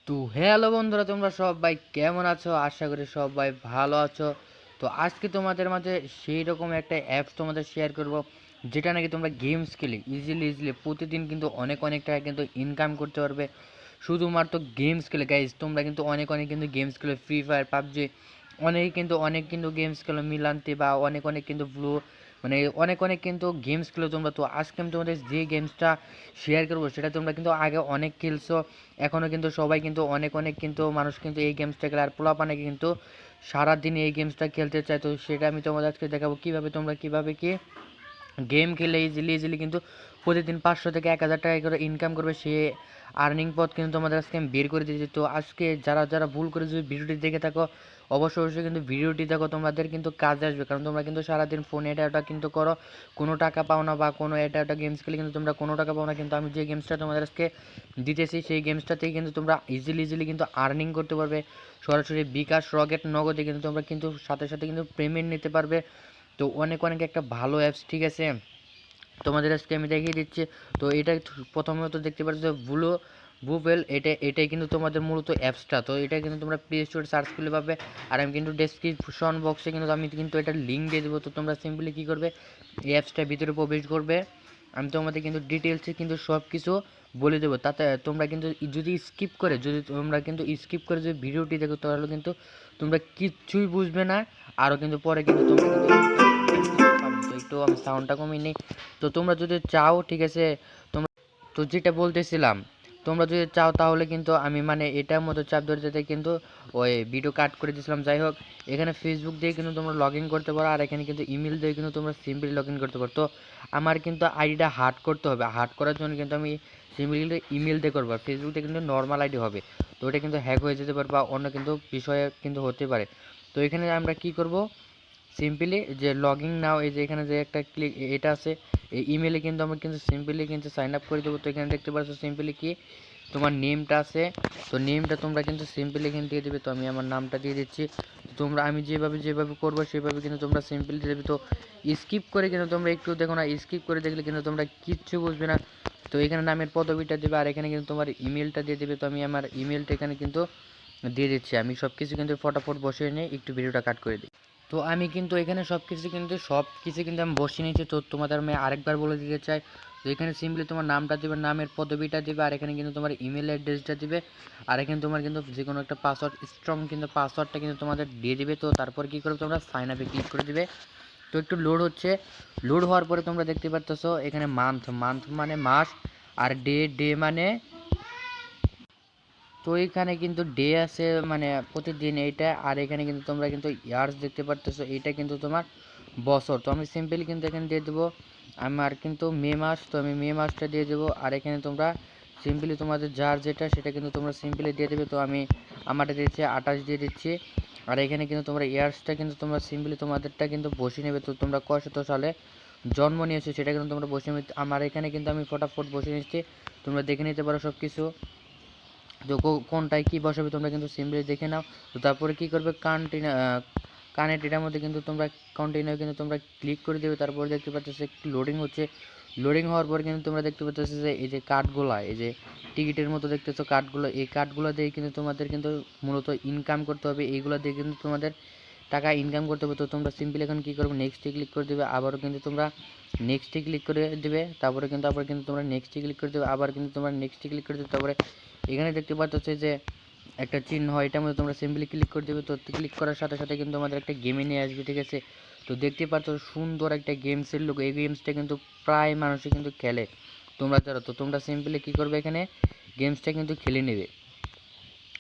তো হ্যালো বন্ধুরা, তোমরা সবাই কেমন আছো? আশা করি সবাই ভালো আছো। তো আজকে তোমাদের মাঝে সেই রকম একটা অ্যাপস তোমাদের শেয়ার করব, যেটা নাকি তোমরা গেমস খেলে ইজিলি প্রতিদিন কিন্তু অনেক টাকা কিন্তু ইনকাম করতে পারবে শুধুমাত্র গেমস খেলে। গাইজ, তোমরা কিন্তু অনেক কিন্তু গেমস খেলে, ফ্রি ফায়ার, পাবজি, অনেক কিন্তু গেমস খেলো, মিলান্তি বা অনেক কিন্তু ব্লু, মানে অনেক কিন্তু গেমস খেলো তোমরা। তো আজকে আমি তোমাদের যে গেমসটা শেয়ার করবো সেটা তোমরা কিন্তু আগে অনেক খেলছো, এখনও কিন্তু সবাই কিন্তু অনেক কিন্তু মানুষ কিন্তু এই গেমসটা খেলে, আর পোলাপানে কিন্তু সারাদিন এই গেমসটা খেলতে চায়। তো সেটা আমি তোমাদের আজকে দেখাবো কীভাবে কি গেম খেলে ইজিলি কিন্তু প্রতিদিন 500 থেকে 1000 টাকা করে ইনকাম করবে। সে আর্নিং পথ কিন্তু তোমাদের আজকে আমি বের করে দিয়েছি। তো আজকে যারা ভুল করে যদি ভিডিওটি দেখে থাকো, অবশ্যই কিন্তু ভিডিওটি দেখো, তোমাদের কিন্তু কাজে আসবে। কারণ তোমরা কিন্তু সারাদিন ফোনে এটা ওটা কিন্তু করো, কোনো টাকা পাও না, বা কোনো এটা ওটা গেমস খেলে কিন্তু তোমরা কোনো টাকা পাও না। কিন্তু আমি যে গেমসটা তোমাদের আজকে দিতেছি সেই গেমসটাতেই কিন্তু তোমরা ইজিলি কিন্তু আর্নিং করতে পারবে। সরাসরি বিকাশ, রকেট, নগদে কিন্তু তোমরা কিন্তু সাথে কিন্তু পেমেন্ট নিতে পারবে। তো অনেক একটা ভালো অ্যাপস, ঠিক আছে? তোমাদের আজকে আমি দেখিয়ে দিচ্ছি। তো এটা প্রথমত দেখতে পাচ্ছ বুফেল, এটাই কিন্তু তোমাদের মূলত অ্যাপসটা। তো এটা কিন্তু তোমরা প্লে স্টোরে সার্চ করলে পাবে, আর আমি কিন্তু ডেসক্রিপশন বক্সে কিন্তু আমি কিন্তু এটার লিঙ্ক দিয়ে দেবো। তো তোমরা সিম্পলি কী করবে, এই অ্যাপসটার ভিতরে প্রবেশ করবে। আমি তোমাদের কিন্তু ডিটেলসে কিন্তু সব কিছু বলে দেবো। তাতে তোমরা কিন্তু যদি তোমরা কিন্তু স্কিপ করে যদি ভিডিওটি দেখো, তাহলে কিন্তু তোমরা কিচ্ছুই বুঝবে না। আরও কিন্তু পরে কিন্তু তোমরা কিন্তু তো একটু আমি সাউন্ডটা কমিয়ে নিই। তো তোমরা যদি চাও, ঠিক আছে, তোমরা, তো যেটা বলতেছিলাম, তোমরা যদি চাও তাহলে কিন্তু আমি মানে এটার মতো চাপ ধরে যেতে কিন্তু ওই ভিডিও কাট করে দিয়েছিলাম। যাই হোক, এখানে ফেসবুক দিয়ে কিন্তু তোমরা লগ ইন করতে পারো, আর এখানে কিন্তু ইমেল দিয়ে কিন্তু তোমরা সিম্পলি লগ ইন করতে পারো। তো আমার কিন্তু আইডিটা হার্ড করতে হবে, হার্ড করার জন্য কিন্তু আমি সিম্পলি ইমেল দিয়ে করবো। ফেসবুক দিয়ে কিন্তু নর্মাল আইডি হবে, তো ওটা কিন্তু হ্যাক হয়ে যেতে পারে বা অন্য কিন্তু বিষয়ে কিন্তু হতে পারে। তো এখানে আমরা কি করব, সিম্পলি যে লগইন নাও, এই যে এখানে যে একটা ক্লিক এটা আছে, এই ইমেলে কিন্তু আমরা কিন্তু সিম্পলি কিন্তু সাইন আপ করে দেবো। তো এখানে দেখতে পাচ্ছ সিম্পলি কি তোমার নেমটা আছে, তো নেমটা তোমরা কিন্তু সিম্পলি এখানে দিয়ে দেবে। তো আমি আমার নামটা দিয়ে দিচ্ছি। তোমরা আমি যেভাবে করবো সেভাবে কিন্তু তোমরা সিম্পলি দিয়ে দেবে। তো স্কিপ করে কিন্তু তোমরা একটু দেখো না, স্কিপ করে দেখলে কিন্তু তোমরা কিচ্ছু বুঝবে না। তো এখানে নামের পদবিটা দেবে, আর এখানে কিন্তু তোমার ইমেলটা দিয়ে দেবে। তো আমি আমার ইমেলটা এখানে কিন্তু দিয়ে দিচ্ছি। আমি সব কিছু কিন্তু ফটাফট বসিয়ে নিয়ে একটু ভিডিওটা কাট করে দিই। তো আমি কিন্তু এখানে সব কিছু কিন্তু আমি বসিয়ে নিয়েছি। তো তোমাদের আমি আরেকবার বলে দিতে চাই। তো এখানে সিম্পলি তোমার নামটা দেবে, নামের পদবিটা দেবে, আর এখানে কিন্তু তোমার ইমেল অ্যাড্রেসটা দিবে, আর এখানে তোমার কিন্তু যে কোনো একটা পাসওয়ার্ড, স্ট্রং কিন্তু পাসওয়ার্ডটা কিন্তু তোমাদের দিয়ে দিবে। তো তারপর কী করবে, তোমরা সাইন আপে ক্লিক করে দিবে। তো একটু লোড হচ্ছে, লোড হওয়ার পরে তোমরা দেখতে পারতেছো এখানে মান্থ মানে মাস, আর ডে মানে, তো এখানে কিন্তু ডে আছে মানে প্রতিদিন এইটা, আর এখানে কিন্তু তোমরা কিন্তু ইয়ার্স দেখতে পারতেছো, এইটা কিন্তু তোমার বছর। তো আমি সিম্পলি কিন্তু এখানে দিয়ে দেবো আমার কিন্তু মে মাস, তো আমি মে মাসটা দিয়ে দেবো। আর এখানে তোমরা সিম্পলি তোমাদের যার যেটা সেটা কিন্তু তোমরা সিম্পলি দিয়ে দেবে। তো আমি আমারটা দিয়েছি 28 দিয়ে দিচ্ছি। আর এখানে কিন্তু তোমরা ইয়ার্সটা কিন্তু তোমরা সিম্পলি তোমাদেরটা কিন্তু বসিয়ে নেবে। তো তোমরা কত সালে জন্ম নিয়েছো সেটা কিন্তু তোমরা বসিয়ে নেবে। আমার এখানে কিন্তু আমি ফটাফট বসিয়ে নিচ্ছি, তোমরা দেখে নিতে পারো সব কিছু। তো কোনটায় কী বসাবে তোমরা কিন্তু সিম্পলি দেখে নাও। তো তারপরে কী করবে, কানেক্ট, এটার মধ্যে কিন্তু তোমরা কন্টিনিউ কিন্তু তোমরা ক্লিক করে দেবে। তারপরে দেখতে পাচ্ছ একটু লোডিং হচ্ছে, লোডিং হওয়ার পর কিন্তু তোমরা দেখতে পাচ্ছ যে এই যে কার্ডগুলো, এই যে টিকিটের মতো দেখতেছো কার্ডগুলো, এই কার্ডগুলো দিয়ে কিন্তু তোমাদের কিন্তু মূলত ইনকাম করতে হবে। এইগুলো দিয়ে কিন্তু তোমাদের টাকা ইনকাম করতে হবে। তো তোমরা সিম্পলি এখন কী করবে, নেক্সটে ক্লিক করে দেবে, আবারও কিন্তু তোমরা নেক্সটে ক্লিক করে দেবে, তারপরে কিন্তু আবার কিন্তু তোমরা নেক্সটে ক্লিক করে দেবে, আবার কিন্তু তোমরা নেক্সটে ক্লিক করে দেবে। তারপরে এখানে দেখতে পাচ্ছ যে একটা চিহ্ন হয়, এটার মধ্যে তোমরা সিম্পলি ক্লিক করে দেবে। তো ক্লিক করার সাথে কিন্তু আমাদের একটা গেমে নিয়ে আসবে, ঠিক আছে? তো দেখতে পাচ্ছ সুন্দর একটা গেমসের লোক, এই গেমসটা কিন্তু প্রায় মানুষই কিন্তু খেলে, তোমরা জানো। তো তোমরা সিম্পলি কী করবে, এখানে গেমসটা কিন্তু খেলে নেবে।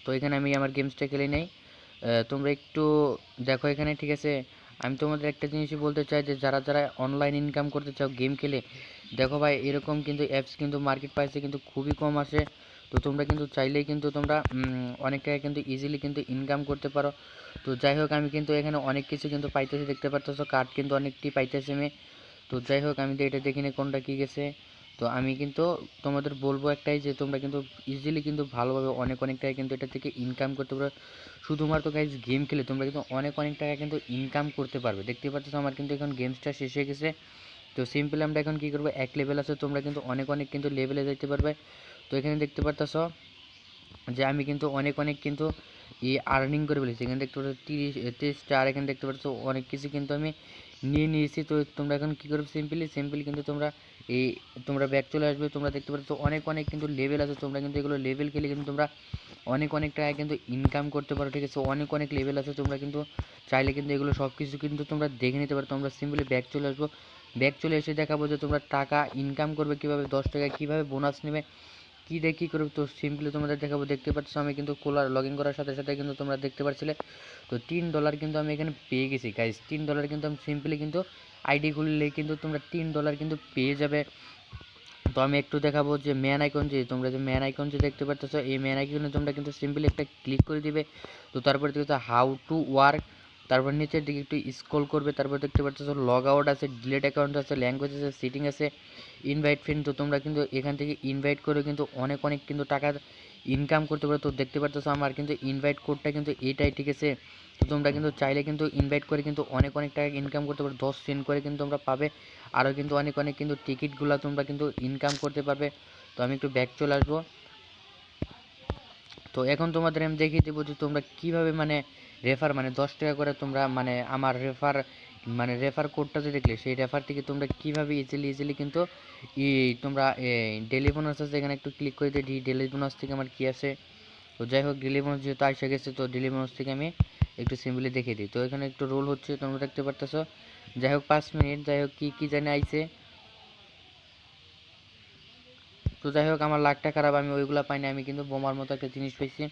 তো এখানে আমি আমার গেমসটা খেলে নেই, তোমরা একটু দেখো এখানে, ঠিক আছে? আমি তোমাদের একটা জিনিসই বলতে চাই যে যারা অনলাইন ইনকাম করতে চাও গেম খেলে, দেখো ভাই, এরকম কিন্তু অ্যাপস কিন্তু মার্কেট প্রাইসে কিন্তু খুবই কম আসে। তো তোমরা কিন্তু চাইলেই কিন্তু তোমরা অনেক টাকা কিন্তু ইজিলি কিন্তু ইনকাম করতে পারো। তো যাই হোক, আমি কিন্তু এখানে অনেক কিছু কিন্তু পাইতেছি, দেখতে পারতেছো কার্ড কিন্তু অনেকটি পাইতেছি আমি। তো যাই হোক, আমি তো এটা দেখিনি কোনটা কী গেছে। তো আমি কিন্তু তোমাদের বলবো একটাই, যে তোমরা কিন্তু ইজিলি কিন্তু ভালোভাবে অনেক টাকা কিন্তু এটা থেকে ইনকাম করতে পারো। শুধুমাত্র গাইজ গেম খেলে তোমরা কিন্তু অনেক টাকা কিন্তু ইনকাম করতে পারবে। দেখতে পাচ্ছ আমার কিন্তু এখন গেমসটা শেষ হয়ে গেছে। তো সিম্পলি আমরা এখন কী করবো, এক লেভেল আছে, তোমরা কিন্তু অনেক কিন্তু লেভেলে যেতে পারবে। তো এখানে দেখতে পারতেছ যে আমি কিন্তু অনেক অনেক কিন্তু আর্নিং করে ফেলেছি। এখানে দেখতে পাচ্ছ 30টা, আর এখানে দেখতে পাচ্ছ অনেক কিছু কিন্তু আমি নিয়ে নিয়েছি। তো তোমরা এখন কী করবে, সিম্পলি কিন্তু তোমরা এই তোমরা ব্যাক চলে আসবে। তোমরা দেখতে পাচ্ছ অনেক অনেক কিন্তু লেভেল আছে, তোমরা কিন্তু এগুলো লেভেল খেলে কিন্তু তোমরা অনেক অনেক টাকা কিন্তু ইনকাম করতে পারো, ঠিক আছে। অনেক অনেক লেভেল আছে, তোমরা কিন্তু চাইলে কিন্তু এগুলো সব কিছু কিন্তু তোমরা দেখে নিতে পারো। তোমরা সিম্পলি ব্যাক চলে আসবো, ব্যাক চলে এসে দেখাবো যে তোমরা টাকা ইনকাম করবে কীভাবে, 10 টাকা কীভাবে বোনাস নেবে, কী দিয়ে কী করবে। তো সিম্পলি তোমাদের দেখাবো। দেখতে পাচ্ছ আমি কিন্তু লগ ইন করার সাথে সাথে কিন্তু তোমরা দেখতে পাচ্ছিলে তো $3 কিন্তু আমি এখানে পেয়ে গেছি গাইস। $3 কিন্তু আমি সিম্পলি কিন্তু আইডি খুললে কিন্তু তোমরা $3 কিন্তু পেয়ে যাবে। তো আমি একটু দেখাবো যে ম্যান আইকন, যে তোমরা যে ম্যান আইকন যে দেখতে পাচ্ছ, এই ম্যান আইকনে তোমরা কিন্তু সিম্পলি একটা ক্লিক করে দিবে। তো তারপরে দেখতে হাউ টু ওয়ার্ক, তারপর নিচের দিকে একটু স্ক্রল করবে, তারপর দেখতে পাচ্ছ লগ আউট আছে, ডিলেট অ্যাকাউন্ট আছে, ল্যাঙ্গুয়েজ আছে, সেটিং আছে, ইনভাইট ফ্রেন্ড। তো তোমরা কিন্তু এখান থেকে ইনভাইট করে কিন্তু অনেক অনেক কিন্তু টাকা ইনকাম করতে পারো। তো দেখতে পাচ্ছ আমার কিন্তু ইনভাইট কোডটা কিন্তু এটাই, ঠিক আছে। তো তোমরা কিন্তু চাইলে কিন্তু ইনভাইট করে কিন্তু অনেক অনেক টাকা ইনকাম করতে পারো, 10 সেন্ট করে কিন্তু তোমরা পাবে। আরও কিন্তু অনেক অনেক কিন্তু টিকিটগুলো তোমরা কিন্তু ইনকাম করতে পারবে। তো আমি একটু ব্যাক চলে আসবো। তো এখন তোমাদের আমি দেখিয়ে দেবো যে তোমরা কীভাবে মানে রেফার মানে 10 টাকা করে তোমরা মানে আমার রেফার কোডটা যে দেখলে সেই রেফার থেকে তোমরা কীভাবে ইজিলি কিন্তু তোমরা ডেলি বোনাস আছে, এখানে একটু ক্লিক করে দিই। ডেলি বোনাস থেকে আমার কী আছে, তো যাই হোক ডেলি বোনাস যেহেতু আসে গেছে, তো ডেলি বোনাস থেকে আমি একটু সিম্পলি দেখিয়ে দিই। তো এখানে একটু রোল হচ্ছে, তোমরা দেখতে পারতেছো। যাই হোক 5 মিনিট, যাই হোক কী জানি আইছে। তো যাই হোক আমার লাকটা খারাপ, আমি ওইগুলো পাইনি, আমি কিন্তু বোমার মতো একটা জিনিস পেয়েছি।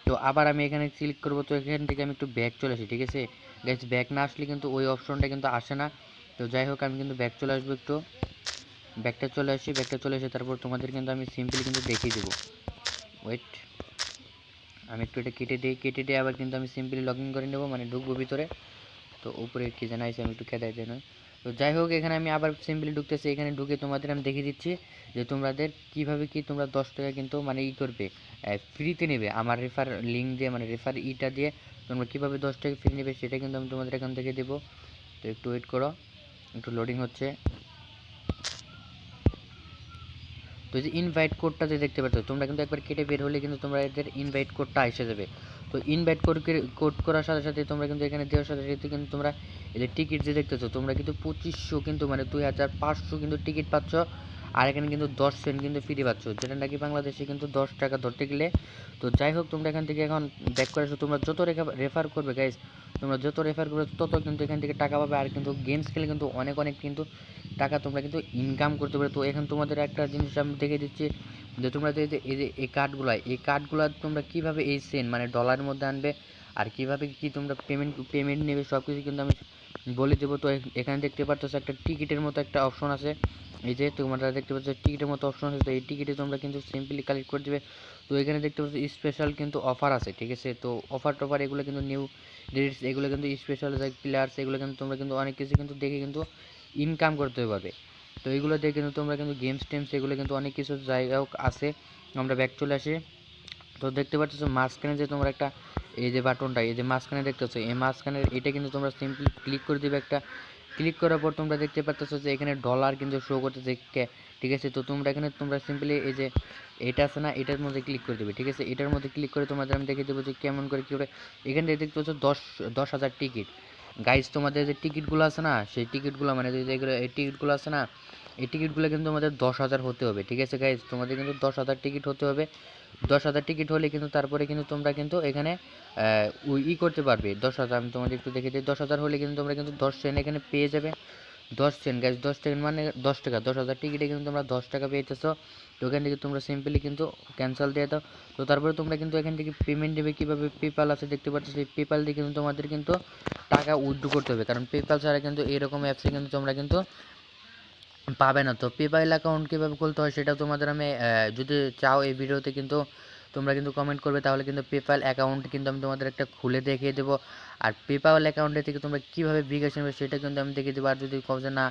তো আবার আমি এখানে ক্লিক করবো। তো এখান থেকে আমি একটু ব্যাক চলে আসি, ঠিক আছে গাইস। ব্যাক না আসলে কিন্তু ওই অপশনটা কিন্তু আসে না। তো যাই হোক আমি কিন্তু ব্যাক চলে আসবো, একটু ব্যাকটা চলে এসে তারপর তোমাদের কিন্তু আমি সিম্পলি কিন্তু দেখিয়ে দেবো। ওয়েট, আমি একটু এটা কেটে দিয়ে আবার কিন্তু আমি সিম্পলি লগ ইন করে নেবো, মানে ঢুকবো ভিতরে। তো উপরে কি জানাইছে, আমি একটু খেদাই দেয় নয়। তো যাই হোক এখানে আমি আবার সিম্পলি ঢুকতেছি, এখানে ঢুকে তোমাদের আমি দেখিয়ে দিচ্ছি যে তোমাদের কীভাবে কি তোমরা 10 টাকা কিন্তু মানে করবে, ফ্রিতে নেবে আমার রেফার লিঙ্ক দিয়ে, মানে রেফার ইটা দিয়ে তোমরা কীভাবে 10 টাকা ফ্রি নেবে সেটা কিন্তু আমি তোমাদের এখান থেকে দেবো। তো একটু ওয়েট করো, একটু লোডিং হচ্ছে। তো এই যে ইনভাইট কোডটা যে দেখতে পাচ্ছ, তোমরা কিন্তু একবার কেটে বের হলে কিন্তু তোমরা এদের ইনভাইট কোডটা এসে যাবে। তো ইনভাইট কোড করার সাথে সাথে তোমরা কিন্তু এখানে দেওয়ার সাথে সাথে কিন্তু তোমরা এদের টিকিট যে দেখতেছো, তোমরা কিন্তু 2500 কিন্তু মানে 2500 কিন্তু টিকিট পাচ্ছ। আর এখানে কিন্তু 10 সেন্ট কিন্তু ফ্রি পাচ্ছ, যেটা নাকি বাংলাদেশে কিন্তু 10 টাকা ধরতে গেলে। তো যাই হোক তোমরা এখান থেকে এখন ব্যাক করে আসো। তোমরা যত রেফার করবে গাইজ, তোমরা যত রেফার করবে তত কিন্তু এখান থেকে টাকা পাবে। আর কিন্তু গেমস খেলে কিন্তু অনেক অনেক কিন্তু টাকা তোমরা কিন্তু ইনকাম করতে পারো। তো এখন তোমাদের একটা জিনিস আমি দেখে দিচ্ছি যে তোমরা যে এই কার্ডগুলো তোমরা কীভাবে এই সেন্ট মানে ডলারের মধ্যে আনবে, আর কীভাবে কি তোমরা পেমেন্ট নেবে সব কিছু কিন্তু আমি বলে দেবো। তো এখানে দেখতে পাচ্ছ একটা টিকিটের মতো একটা অপশন আছে, এই যে তোমরা দেখতে পাচ্ছ টিকিটের মতো অপশন আছে। তো এই টিকিটে তোমরা কিন্তু সিম্পলি কালেক্ট করে দেবে। তো এখানে দেখতে পাচ্ছ স্পেশাল কিন্তু অফার আছে, ঠিক আছে। তো অফার টফার এগুলো কিন্তু নিউ ডেটস, এগুলো কিন্তু স্পেশাল প্লেয়ার্স, এগুলো কিন্তু তোমরা কিন্তু অনেক কিছু কিন্তু দেখে কিন্তু ইনকাম করতে পারবে। তো এইগুলো দিয়ে কিন্তু তোমরা কিন্তু গেমস টেমস এগুলো কিন্তু অনেক কিছু জায়গাও আছে। আমরা ব্যাক চলে আসি। তো দেখতে পাচ্ছ মাঝখানে যে তোমরা একটা এই যে বাটনটা, এই যে মাঝখানে দেখতেছো, এই মাঝখানের এটা কিন্তু তোমরা সিম্পলি ক্লিক করে দিবে। একটা ক্লিক করার পর তোমরা দেখতে পাচ্ছ যে এখানে ডলার কিন্তু শো করতেছে, ঠিক আছে। তো তোমরা এখানে তোমরা সিম্পলি এই যে এটা আছে না, এটার মধ্যে ক্লিক করে দেবে, ঠিক আছে। এটার মধ্যে ক্লিক করে তোমাদের আমি দেখে দেবো যে কেমন করে কী করে। এখানে দেখতে পাচ্ছ 10,000 টিকিট গাইজ। তোমাদের যে টিকিটগুলো আছে না, সেই টিকিটগুলো মানে যেগুলো এই টিকিটগুলো আছে না, এই টিকিটগুলো কিন্তু আমাদের 10,000 হতে হবে, ঠিক আছে গাইজ। তোমাদের কিন্তু 10,000 টিকিট হতে হবে। 10,000 টিকিট হলে কিন্তু তারপরে কিন্তু তোমরা কিন্তু এখানে করতে পারবে। 10,000 আমি তোমাদের একটু দেখে দিই। 10,000 হলে কিন্তু তোমরা কিন্তু 10 সেন্ট এখানে পেয়ে যাবে। 10 সেন্ট গাইজ, 10 সেন্ট মানে 10 টাকা। 10,000 টিকিটে কিন্তু তোমরা 10 টাকা পেয়েছো। তো ওখান থেকে তোমরা সিম্পলি কিন্তু ক্যান্সেল দিয়ে দাও। তো তারপরে তোমরা কিন্তু এখান থেকে পেমেন্ট দেবে কীভাবে, পেপাল আছে দেখতে পাচ্ছ, সেই পেপাল দিয়ে কিন্তু তোমাদের কিন্তু টাকা উইথড্র করতে হবে, কারণ পেপাল ছাড়া কিন্তু এরকম অ্যাপসে কিন্তু তোমরা কিন্তু পাবে না। তো পেপাল অ্যাকাউন্ট কীভাবে খুলতে হয় সেটা তোমাদের আমি যদি চাও এই ভিডিওতে কিন্তু তোমরা কিন্তু কমেন্ট করবে, তাহলে কিন্তু পেপাল অ্যাকাউন্ট কিন্তু আমি তোমাদের একটা খুলে দেখিয়ে দেবো। আর পেপাল অ্যাকাউন্টে থেকে তোমরা কীভাবে বিকাশ নেবে সেটা কিন্তু আমি দেখিয়ে দেবো। আর যদি কও যে না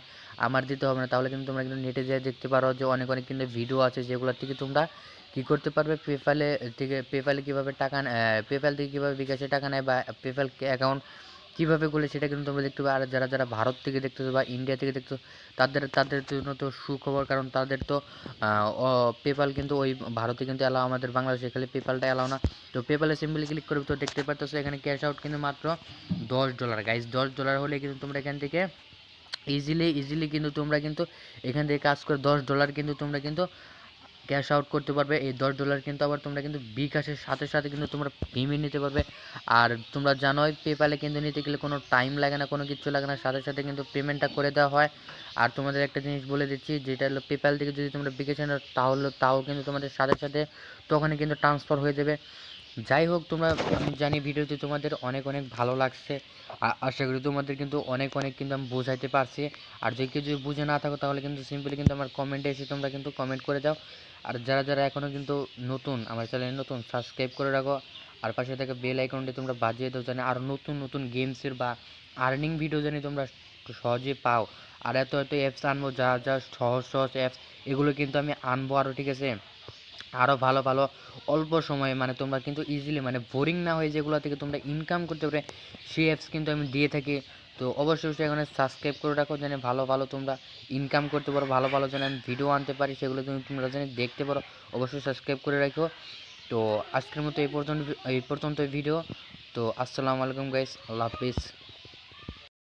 আমার দিতে হবে না, তাহলে কিন্তু তোমরা কিন্তু নেটে যেয়ে দেখতে পারো যে অনেক অনেক কিন্তু ভিডিও আছে যেগুলো থেকে তোমরা কী করতে পারবে, পেপালে কীভাবে টাকা পেপাল থেকে কীভাবে বিকাশে টাকা নেয় বা পেপাল অ্যাকাউন্ট কীভাবে করলে সেটা কিন্তু তোমরা দেখতে পাবে। আর যারা যারা ভারত থেকে দেখতেছো বা ইন্ডিয়া থেকে দেখছো তাদের তাদের জন্য তো সুখবর, কারণ তাদের তো পেপাল কিন্তু ওই ভারতে কিন্তু অ্যালাও, আমাদের বাংলাদেশে খালি পেপালটা অ্যালাও না। তো পেপালে সিম্পলি ক্লিক করবে, তো দেখতে পারতেছো এখানে ক্যাশ আউট কিন্তু মাত্র $10 গাইজ। $10 হলে কিন্তু তোমরা এখান থেকে ইজিলি কিন্তু তোমরা কিন্তু এখান থেকে কাজ করে $10 কিন্তু তোমরা কিন্তু ক্যাশ আউট করতে পারবে। এই $10 কিন্তু আবার তোমরা কিন্তু বিকাশের সাথে সাথে কিন্তু তোমরা পেমেন্ট নিতে পারবে। আর তোমরা জানোই পেপ্যালে কিন্তু নিতে গেলে কোনো টাইম লাগে না, কোনো কিছু লাগে না, সাথে সাথে কিন্তু পেমেন্টটা করে দেওয়া হয়। আর তোমাদের একটা জিনিস বলে দিচ্ছি, যেটা হলো পেপ্যাল থেকে যদি তোমরা বিকাশে নাও তাও কিন্তু তোমাদের সাথে সাথে তখনই কিন্তু ট্রান্সফার হয়ে যাবে। যাই হোক, তোমরা, আমি জানি ভিডিওটি তোমাদের অনেক অনেক ভালো লাগছে, আশা করি তোমাদের কিন্তু অনেক অনেক কিন্তু আমি বোঝাইতে পারছি। আর যে কেউ যদি বুঝে না থাকো তাহলে কিন্তু সিম্পলি কিন্তু আমার কমেন্টে এসে তোমরা কিন্তু কমেন্ট করে দাও। আর যারা যারা এখনও কিন্তু নতুন, আমার চ্যানেলে নতুন, সাবস্ক্রাইব করে রাখো। আর পাশে থেকে বেল আইকনটি তোমরা বাজিয়ে দাও, জানি আরও নতুন নতুন গেমসের বা আর্নিং ভিডিও জানি তোমরা সহজে পাও। আর এত এত অ্যাপস আনবো, যা যা সহজ সহজ অ্যাপস, এগুলো কিন্তু আমি আনবো আরও, ঠিক আছে? আরও ভালো ভালো অল্প সময়ে, মানে তোমরা কিন্তু ইজিলি, মানে বোরিং না হয়ে যেগুলো থেকে তোমরা ইনকাম করতে পারে সেই অ্যাপস কিন্তু আমি দিয়ে থাকি। তো অবশ্যই অবশ্যই এখানে সাবস্ক্রাইব করে রাখো, যেন ভালো ভালো তোমরা ইনকাম করতে পারো, ভালো ভালো যেন আমি ভিডিও আনতে পারি, সেগুলো তোমরা যেন দেখতে পারো। অবশ্যই সাবস্ক্রাইব করে রাখো। তো আজকের মতো এই পর্যন্ত ভিডিও। তো আসসালামু আলাইকুম গাইস, আল্লাহ হাফিজ।